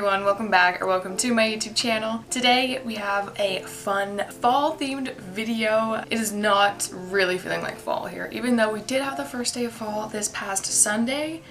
everyone, welcome back or welcome to my YouTube channel. Today we have a fun fall themed video. It is not really feeling like fall here, even though we did have the first day of fall this past Sunday.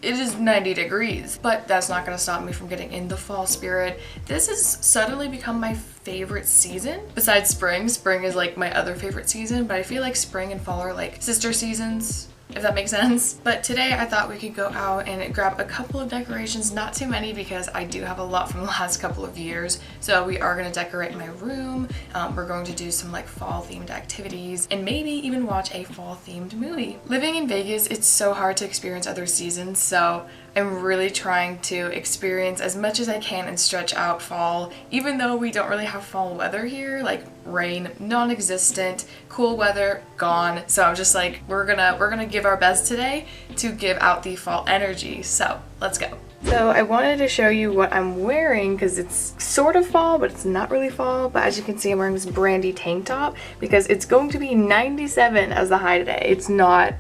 It is 90 degrees, but that's not going to stop me from getting in the fall spirit. This has suddenly become my favorite season. Besides spring, spring is like my other favorite season, but I feel like spring and fall are like sister seasons, if that makes sense. But today I thought we could go out and grab a couple of decorations, not too many because I do have a lot from the last couple of years. So we are going to decorate my room. We're going to do some like fall themed activities and maybe even watch a fall themed movie. Living in Vegas, it's so hard to experience other seasons, so I'm really trying to experience as much as I can and stretch out fall, even though we don't really have fall weather here, like rain, non-existent, cool weather, gone. So I'm just like, we're gonna give our best today to give out the fall energy. So let's go. So I wanted to show you what I'm wearing because it's sort of fall, but it's not really fall. But as you can see, I'm wearing this brandy tank top because it's going to be 97 as the high today. It's not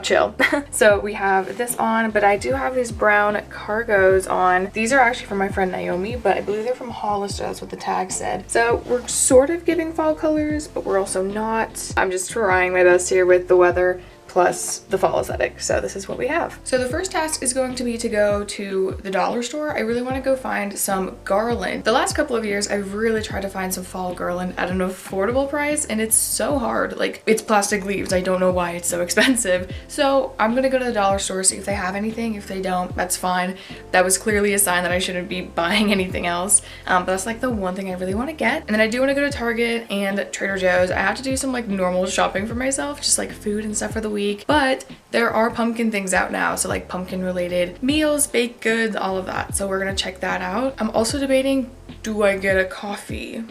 chill. So we have this on, but I do have these brown cargos on. These are actually from my friend Naomi, but I believe they're from Hollister. That's what the tag said. So we're sort of giving fall colors, but we're also not. I'm just trying my best here with the weather plus the fall aesthetic. So this is what we have. So the first task is going to be to go to the dollar store. I really want to go find some garland. The last couple of years, I've really tried to find some fall garland at an affordable price, and it's so hard. Like, it's plastic leaves. I don't know why it's so expensive. So I'm gonna go to the dollar store, see if they have anything. If they don't, that's fine. That was clearly a sign that I shouldn't be buying anything else. But that's like the one thing I really want to get. And then I do want to go to Target and Trader Joe's. I have to do some like normal shopping for myself, just like food and stuff for the week. But there are pumpkin things out now, so like pumpkin related meals, baked goods, all of that. So we're gonna check that out. I'm also debating, do I get a coffee?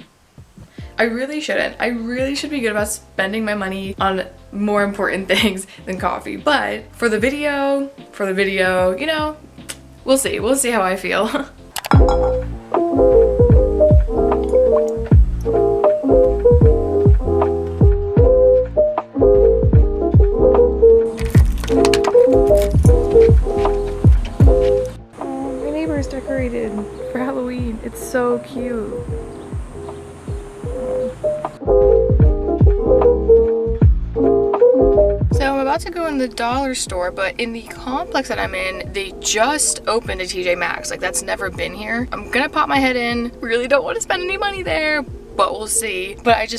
I really shouldn't. I really should be good about spending my money on more important things than coffee. But for the video, you know, we'll see. We'll see how I feel. Decorated for Halloween. It's so cute. So I'm about to go in the dollar store, but in the complex that I'm in, they just opened a TJ Maxx. Like, that's never been here. I'm gonna pop my head in. Really don't want to spend any money there, but we'll see. But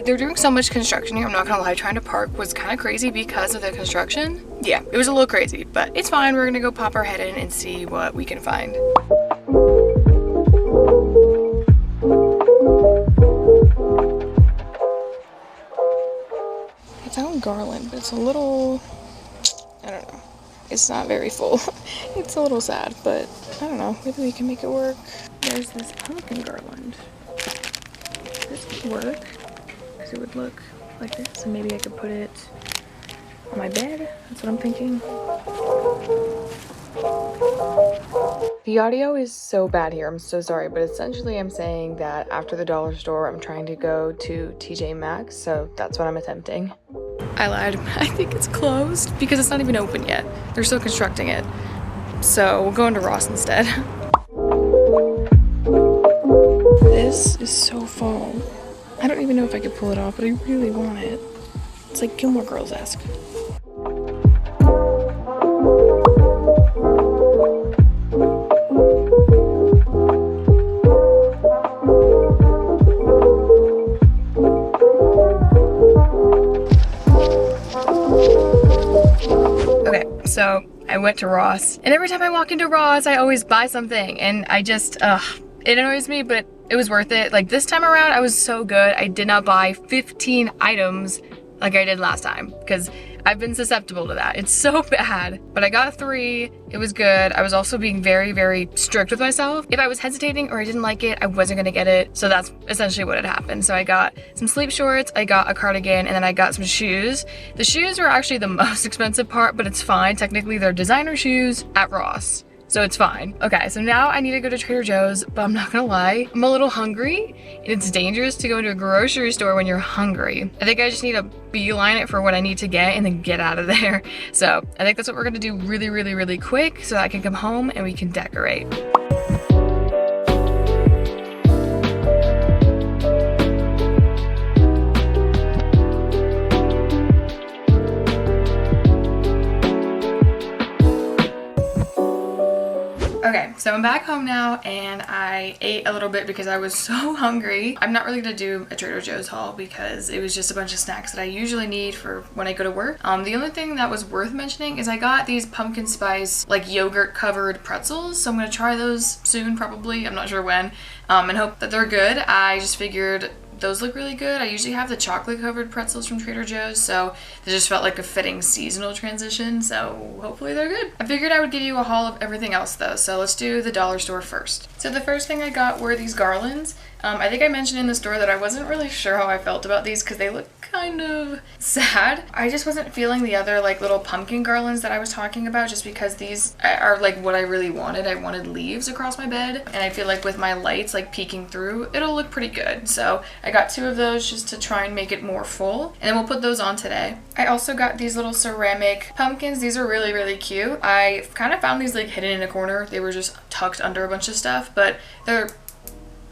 they're doing so much construction here, I'm not gonna lie. Trying to park was kind of crazy because of the construction. Yeah, it was a little crazy, but it's fine. We're gonna go pop our head in and see what we can find. I found garland, but it's a little, I don't know. It's not very full. It's a little sad, but I don't know. Maybe we can make it work. There's this pumpkin garland. This could work because it would look like this, and maybe I could put it on my bed. That's what I'm thinking. The audio is so bad here, I'm so sorry, but essentially I'm saying that after the dollar store, I'm trying to go to TJ Maxx, so that's what I'm attempting. I lied. I think it's closed because it's not even open yet. They're still constructing it. So we'll go into Ross instead. This is so fall. I don't even know if I could pull it off, but I really want it. It's like Gilmore Girls-esque. Okay, so I went to Ross, and every time I walk into Ross, I always buy something, and I just, it annoys me, but it was worth it. Like, this time around, I was so good. I did not buy 15 items like I did last time because I've been susceptible to that. It's so bad. But I got 3. It was good. I was also being very, very strict with myself. If I was hesitating or I didn't like it, I wasn't gonna get it. So that's essentially what had happened. So I got some sleep shorts, I got a cardigan, and then I got some shoes. The shoes were actually the most expensive part, but it's fine. Technically, they're designer shoes at Ross. so it's fine. Okay, so now I need to go to Trader Joe's, but I'm not gonna lie, I'm a little hungry, and it's dangerous to go into a grocery store when you're hungry. I think I just need to beeline it for what I need to get and then get out of there. So I think that's what we're gonna do really quick so that I can come home and we can decorate. So I'm back home now and I ate a little bit because I was so hungry. I'm not really gonna do a Trader Joe's haul because it was just a bunch of snacks that I usually need for when I go to work. The only thing that was worth mentioning is I got these pumpkin spice like yogurt covered pretzels. So I'm gonna try those soon probably. I'm not sure when. And hope that they're good. I just figured those look really good. I usually have the chocolate covered pretzels from Trader Joe's, so they just felt like a fitting seasonal transition, so hopefully they're good. I figured I would give you a haul of everything else though, so let's do the dollar store first. So the first thing I got were these garlands. I think I mentioned in the store that I wasn't really sure how I felt about these because they look kind of sad. I just wasn't feeling the other like little pumpkin garlands that I was talking about just because these are like what I really wanted. I wanted leaves across my bed and I feel like with my lights like peeking through, it'll look pretty good. So I got 2 of those just to try and make it more full, and then we'll put those on today. I also got these little ceramic pumpkins. These are really, really cute. I kind of found these like hidden in a corner. They were just tucked under a bunch of stuff, but they're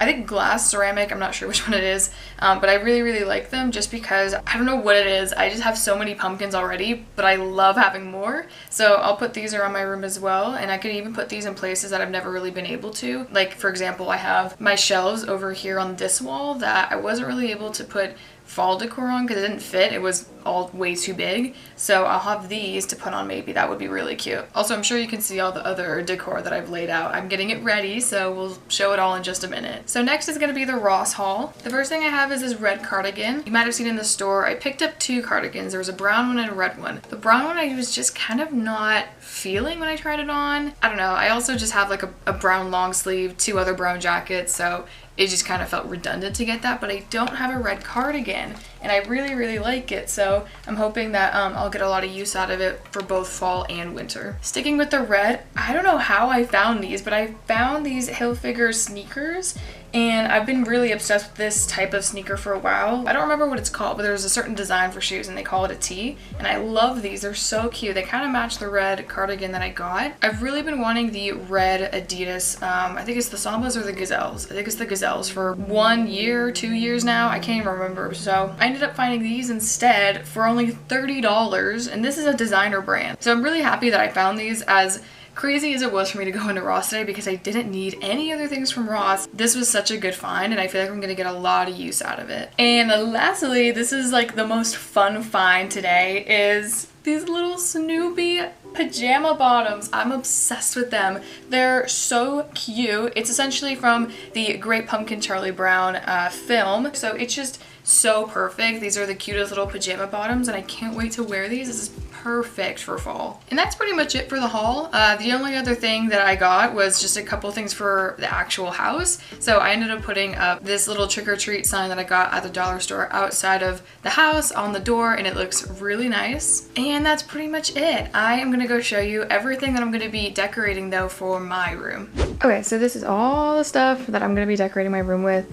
I think glass ceramic, I'm not sure which one it is, but I really, really like them just because I don't know what it is. I just have so many pumpkins already, but I love having more. So I'll put these around my room as well, and I could even put these in places that I've never really been able to. Like, for example, I have my shelves over here on this wall that I wasn't really able to put fall decor on because it didn't fit. It was all way too big. So I'll have these to put on maybe. That would be really cute. Also, I'm sure you can see all the other decor that I've laid out. I'm getting it ready, so we'll show it all in just a minute. So next is going to be the Ross haul. The first thing I have is this red cardigan. You might have seen in the store. I picked up 2 cardigans. There was a brown one and a red one. The brown one I was just kind of not feeling when I tried it on. I don't know. I also just have like a brown long sleeve, 2 other brown jackets, so it just kind of felt redundant to get that, but I don't have a red cardigan and I really, really like it, so I'm hoping that I'll get a lot of use out of it for both fall and winter. Sticking with the red, I don't know how I found these, but I found these Hilfiger sneakers and I've been really obsessed with this type of sneaker for a while. I don't remember what it's called, but there's a certain design for shoes and they call it a T, and I love these. They're so cute. They kind of match the red cardigan that I got. I've really been wanting the red Adidas, I think it's the Sambas or the Gazelles. I think it's the Gazelles for 1 year, 2 years now. I can't even remember. So I ended up finding these instead for only $30, and this is a designer brand. So I'm really happy that I found these. As crazy as it was for me to go into Ross today because I didn't need any other things from Ross, this was such a good find and I feel like I'm gonna get a lot of use out of it. And lastly, this is like the most fun find today, is these little Snoopy pajama bottoms. I'm obsessed with them. They're so cute. It's essentially from the Great Pumpkin Charlie Brown film, so it's just so perfect. These are the cutest little pajama bottoms and I can't wait to wear these. This is perfect for fall. And that's pretty much it for the haul. The only other thing that I got was just a couple things for the actual house. So I ended up putting up this little trick-or-treat sign that I got at the dollar store outside of the house on the door, and it looks really nice. And that's pretty much it. I am gonna go show you everything that I'm gonna be decorating though for my room. Okay, so this is all the stuff that I'm gonna be decorating my room with,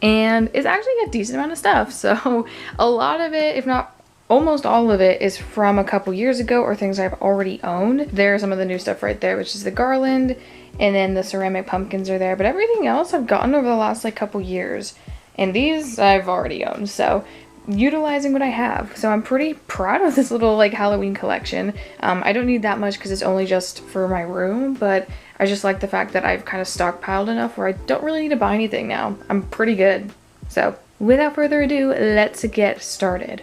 and it's actually a decent amount of stuff. So a lot of it, if not almost all of it, is from a couple years ago or things I've already owned. There's some of the new stuff right there, which is the garland, and then the ceramic pumpkins are there, but everything else I've gotten over the last like couple years, and these I've already owned, so utilizing what I have. So I'm pretty proud of this little like Halloween collection. I don't need that much because it's only just for my room, but I just like the fact that I've kind of stockpiled enough where I don't really need to buy anything now. I'm pretty good. So without further ado, let's get started.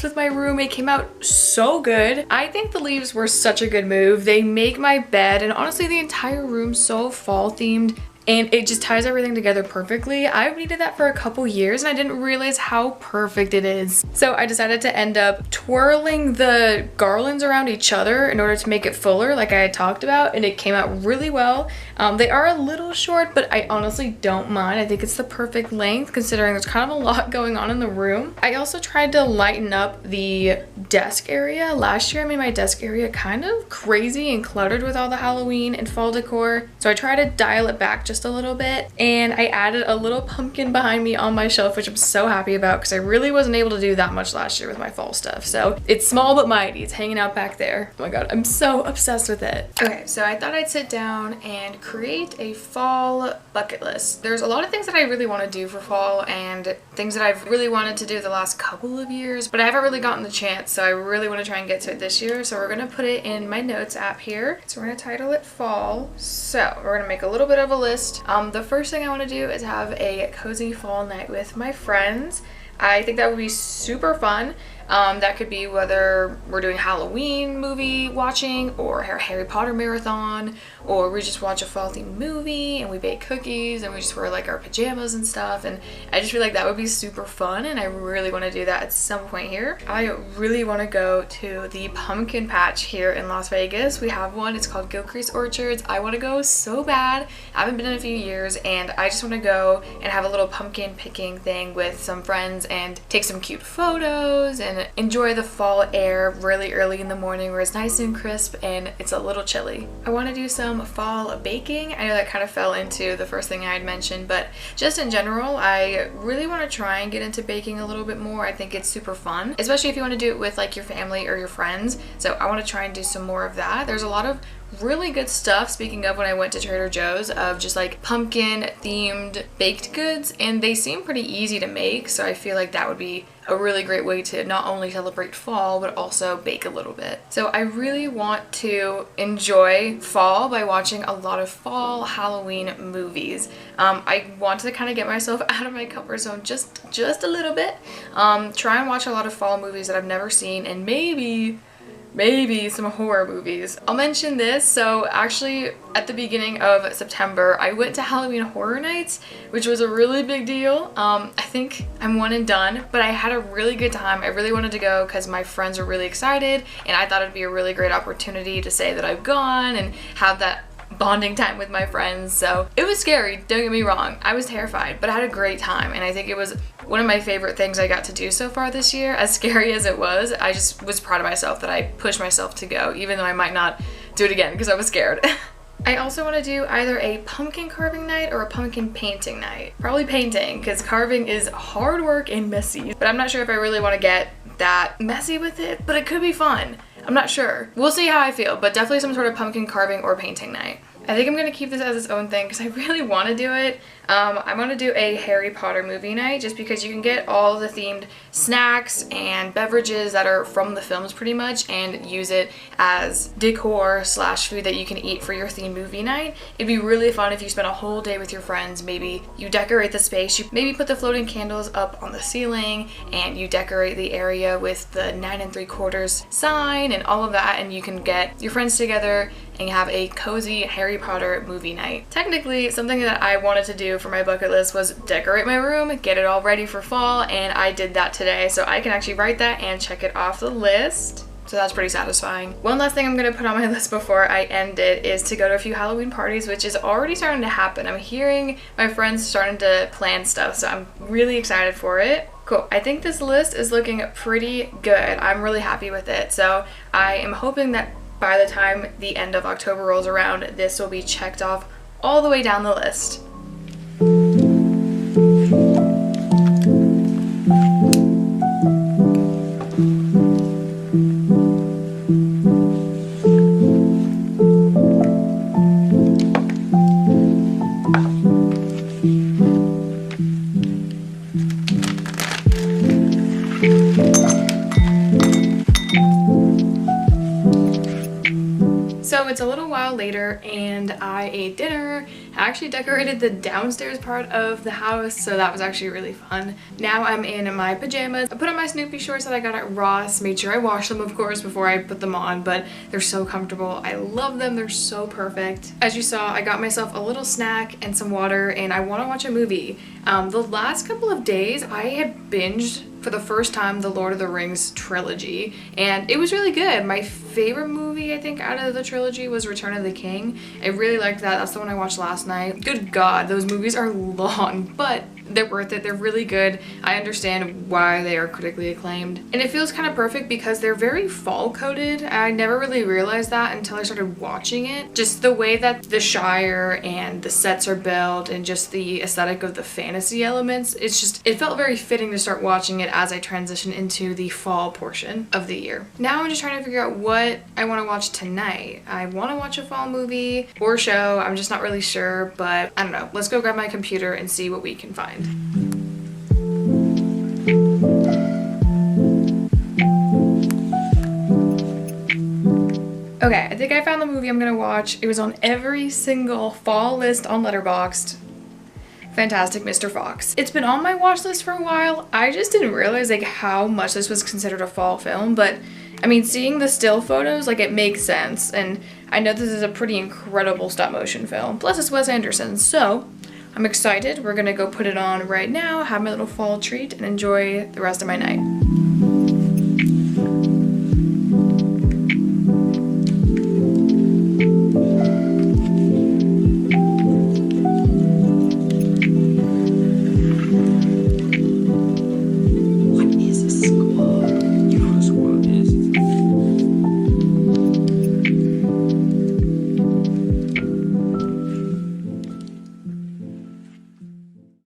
with my room. It came out so good. I think the leaves were such a good move. They make my bed and honestly the entire room so fall themed. And it just ties everything together perfectly. I've needed that for a couple years and I didn't realize how perfect it is. So I decided to end up twirling the garlands around each other in order to make it fuller like I had talked about, and it came out really well. They are a little short, but I honestly don't mind. I think it's the perfect length considering there's kind of a lot going on in the room. I also tried to lighten up the desk area. Last year I made my desk area kind of crazy and cluttered with all the Halloween and fall decor. So I tried to dial it back just a little bit, and I added a little pumpkin behind me on my shelf, which I'm so happy about because I really wasn't able to do that much last year with my fall stuff. So it's small but mighty. It's hanging out back there. Oh my god, I'm so obsessed with it. Okay, so I thought I'd sit down and create a fall bucket list. There's a lot of things that I really want to do for fall and things that I've really wanted to do the last couple of years, but I haven't really gotten the chance, so I really want to try and get to it this year. So we're gonna put it in my notes app here. So we're gonna title it fall. So we're gonna make a little bit of a list. The first thing I want to do is have a cozy fall night with my friends. I think that would be super fun. That could be whether we're doing Halloween movie watching or a Harry Potter marathon, or we just watch a fall themed movie and we bake cookies and we just wear like our pajamas and stuff. And I just feel like that would be super fun and I really want to do that at some point here. I really want to go to the pumpkin patch here in Las Vegas. We have one. It's called Gilcrease Orchards. I want to go so bad. I haven't been in a few years and I just want to go and have a little pumpkin picking thing with some friends and take some cute photos and enjoy the fall air really early in the morning where it's nice and crisp and it's a little chilly. I want to do some fall baking. I know that kind of fell into the first thing I had mentioned, but just in general, I really want to try and get into baking a little bit more. I think it's super fun, especially if you want to do it with like your family or your friends. So I want to try and do some more of that. There's a lot of really good stuff, speaking of when I went to Trader Joe's, of just like pumpkin themed baked goods, and they seem pretty easy to make, so I feel like that would be a really great way to not only celebrate fall but also bake a little bit. So I really want to enjoy fall by watching a lot of fall Halloween movies. I want to kind of get myself out of my comfort zone just a little bit, try and watch a lot of fall movies that I've never seen, and maybe some horror movies. I'll mention this. So actually at the beginning of September, I went to Halloween Horror Nights, which was a really big deal. I think I'm one and done, but I had a really good time. I really wanted to go because my friends were really excited and I thought it'd be a really great opportunity to say that I've gone and have that bonding time with my friends. So it was scary, don't get me wrong. I was terrified, but I had a great time and I think it was one of my favorite things I got to do so far this year. As scary as it was, I just was proud of myself that I pushed myself to go, even though I might not do it again because I was scared. I also want to do either a pumpkin carving night or a pumpkin painting night. Probably painting because carving is hard work and messy, but I'm not sure if I really want to get that messy with it, but it could be fun. I'm not sure. We'll see how I feel, but definitely some sort of pumpkin carving or painting night. I think I'm going to keep this as its own thing because I really want to do it. I'm going to do a Harry Potter movie night just because you can get all the themed snacks and beverages that are from the films pretty much and use it as decor slash food that you can eat for your themed movie night. It'd be really fun if you spent a whole day with your friends. Maybe you decorate the space, you maybe put the floating candles up on the ceiling and you decorate the area with the 9 3/4 sign and all of that, and you can get your friends together and have a cozy Harry Potter movie night. Technically, something that I wanted to do for my bucket list was decorate my room, get it all ready for fall, and I did that today, so I can actually write that and check it off the list. So that's pretty satisfying. One last thing I'm gonna put on my list before I end it is to go to a few Halloween parties, which is already starting to happen. I'm hearing my friends starting to plan stuff, so I'm really excited for it. Cool. I think this list is looking pretty good. I'm really happy with it. So I am hoping that by the time the end of October rolls around, this will be checked off all the way down the list. So it's a little while later and I ate dinner. I actually decorated the downstairs part of the house, so that was actually really fun. Now I'm in my pajamas. I put on my Snoopy shorts that I got at Ross. Made sure I washed them, of course, before I put them on, but they're so comfortable. I love them. They're so perfect. As you saw, I got myself a little snack and some water, and I want to watch a movie. The last couple of days, I had binged for the first time the Lord of the Rings trilogy, and it was really good. My favorite movie, I think, out of the trilogy was Return of the King. I really liked that. That's the one I watched last night. Good God, those movies are long, but they're worth it. They're really good. I understand why they are critically acclaimed. And it feels kind of perfect because they're very fall coded. I never really realized that until I started watching it. Just the way that the Shire and the sets are built and just the aesthetic of the fantasy elements. It felt very fitting to start watching it as I transition into the fall portion of the year. Now I'm just trying to figure out what I want to watch tonight. I want to watch a fall movie or show. I'm just not really sure, but I don't know. Let's go grab my computer and see what we can find. Okay, I think I found the movie I'm gonna watch. It was on every single fall list on Letterboxd. Fantastic Mr. Fox. It's been on my watch list for a while. I just didn't realize like how much this was considered a fall film, but I mean, seeing the still photos, like, it makes sense, and I know this is a pretty incredible stop motion film. Plus it's Wes Anderson, so I'm excited. We're gonna go put it on right now, have my little fall treat, and enjoy the rest of my night.